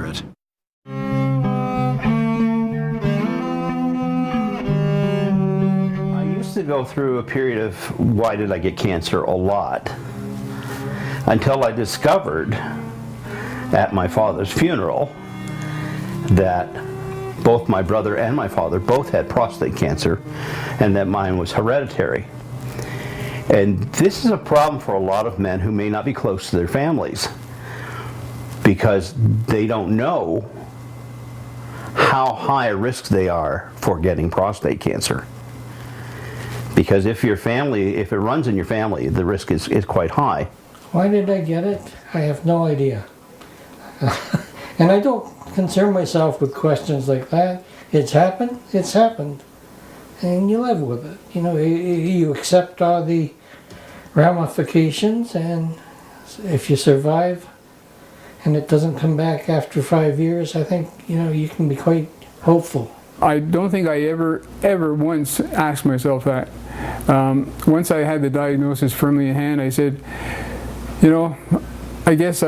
it. I used to go through a period of why did I get cancer a lot, until I discovered at my father's funeral that both my brother and my father both had prostate cancer, and that mine was hereditary. And this is a problem for a lot of men who may not be close to their families, because they don't know how high a risk they are for getting prostate cancer. Because if it runs in your family, the risk is quite high. Why did I get it? I have no idea. And I don't concern myself with questions like that. It's happened, and you live with it. You know, you accept all the ramifications, and if you survive and it doesn't come back after 5 years, I think, you know, you can be quite hopeful. I don't think I ever once asked myself that. Once I had the diagnosis firmly in hand, I said, you know, I guess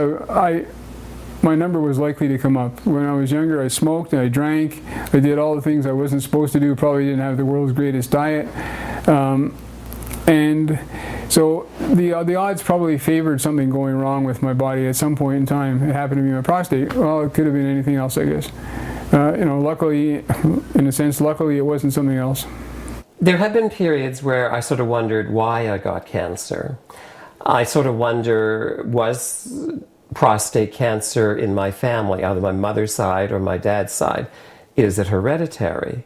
my number was likely to come up. When I was younger, I smoked and I drank. I did all the things I wasn't supposed to do. Probably didn't have the world's greatest diet. And so the odds probably favored something going wrong with my body at some point in time. It happened to be my prostate. Well, it could have been anything else, I guess. You know, luckily, in a sense, luckily it wasn't something else. There have been periods where I sort of wondered why I got cancer. I sort of wonder, was prostate cancer in my family, either my mother's side or my dad's side? Is it hereditary?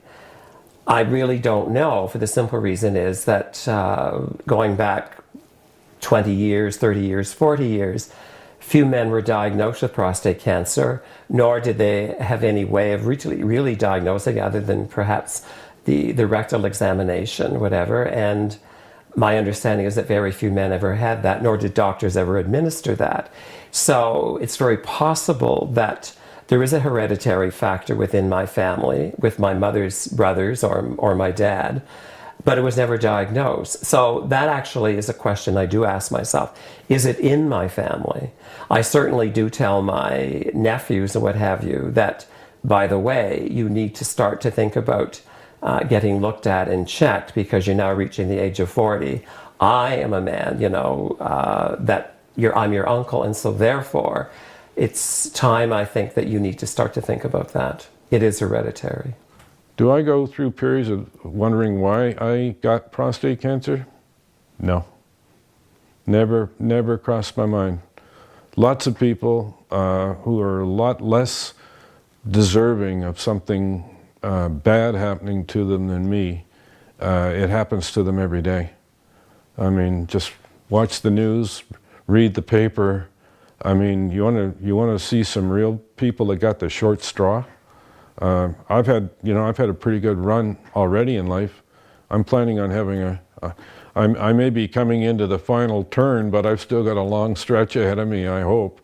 I really don't know, for the simple reason is that going back 20 years, 30 years, 40 years, few men were diagnosed with prostate cancer, nor did they have any way of really diagnosing other than perhaps the rectal examination, whatever. And my understanding is that very few men ever had that, nor did doctors ever administer that. So it's very possible that there is a hereditary factor within my family, with my mother's brothers or my dad, but it was never diagnosed. So that actually is a question I do ask myself. Is it in my family? I certainly do tell my nephews and what have you that, by the way, you need to start to think about getting looked at and checked, because you're now reaching the age of 40. I am a man, you know, I'm your uncle, and so therefore it's time, I think, that you need to start to think about that. It is hereditary. Do I go through periods of wondering why I got prostate cancer? No. Never crossed my mind. Lots of people who are a lot less deserving of something bad happening to them than me, it happens to them every day. I mean, just watch the news, read the paper. I mean, you want to see some real people that got the short straw. I've had a pretty good run already in life. I'm planning on having I may be coming into the final turn, but I've still got a long stretch ahead of me, I hope.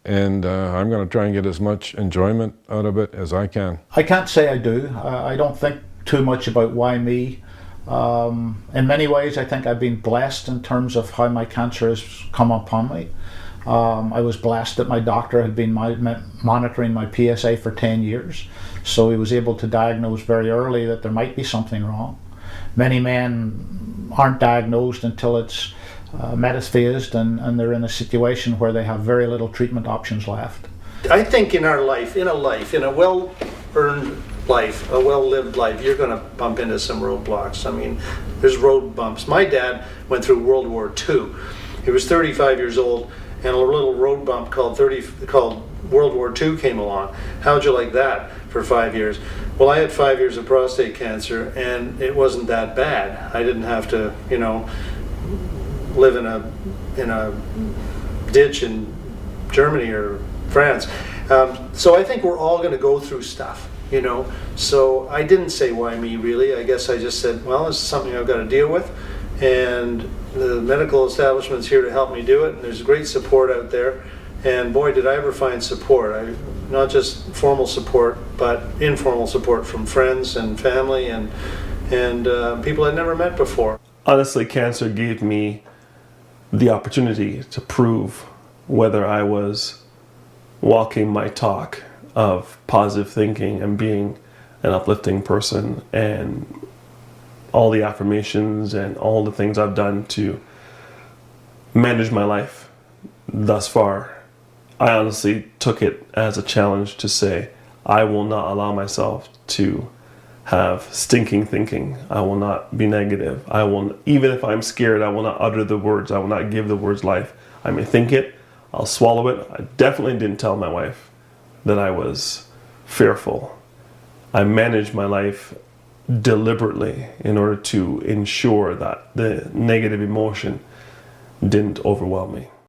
And I'm going to try and get as much enjoyment out of it as I can. I can't say I do. I don't think too much about why me. In many ways, I think I've been blessed in terms of how my cancer has come upon me. I was blessed that my doctor had been monitoring my PSA for 10 years, so he was able to diagnose very early that there might be something wrong. Many men aren't diagnosed until it's metaphased and they're in a situation where they have very little treatment options left. I think in a well-earned life, a well-lived life, you're going to bump into some roadblocks. I mean, there's road bumps. My dad went through World War II. He was 35 years old, and a little road bump called World War II came along. How'd you like that for 5 years? Well, I had 5 years of prostate cancer, and it wasn't that bad. I didn't have to, you know, live in a ditch in Germany or France. So I think we're all going to go through stuff, you know. So I didn't say why me, really. I guess I just said, well, this is something I've got to deal with, and the medical establishment's here to help me do it, and there's great support out there. And boy, did I ever find support. Not just formal support, but informal support from friends and family and people I'd never met before. Honestly, cancer gave me the opportunity to prove whether I was walking my talk. of positive thinking and being an uplifting person, and all the affirmations and all the things I've done to manage my life thus far, I honestly took it as a challenge to say, I will not allow myself to have stinking thinking. I will not be negative. I will, even if I'm scared, I will not utter the words. I will not give the words life. I may think it, I'll swallow it. I definitely didn't tell my wife that I was fearful. I managed my life deliberately in order to ensure that the negative emotion didn't overwhelm me.